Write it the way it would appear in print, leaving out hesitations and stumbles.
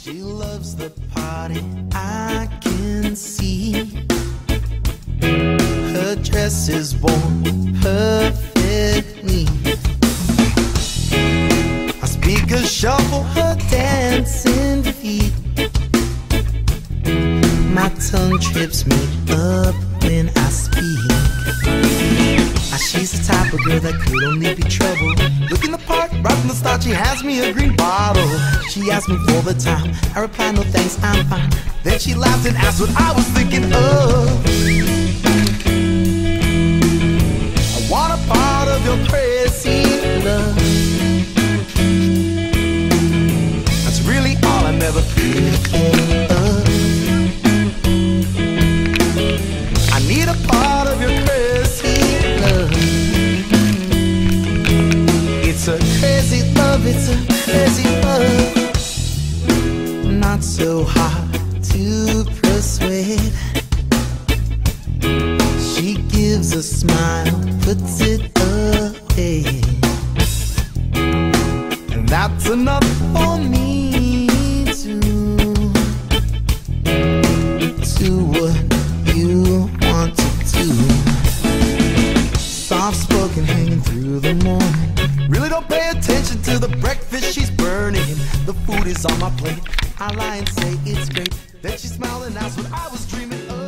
She loves the party, I can see. Her dress is worn perfectly. Our speakers shuffle her dancing feet. My tongue trips me up when I speak. She's the type of girl that could only be trouble. Looking the part, right from the start, she has me a green bottle. She asked me for the time, I replied no thanks, I'm fine. Then she laughed and asked what I was thinking of. I want a part of your crazy love. That's really all I'm ever thinking of. I need a part of your crazy love. It's a crazy love, it's a crazy love. Not so hard to persuade. She gives a smile, puts it away, and that's enough for me to do what you want to do. Soft spoken, hanging through the morning. Really don't pay attention to the breakfast she's burning. The food is on my plate, I lie and say it's great. Then she smiled and asked what I was dreaming of.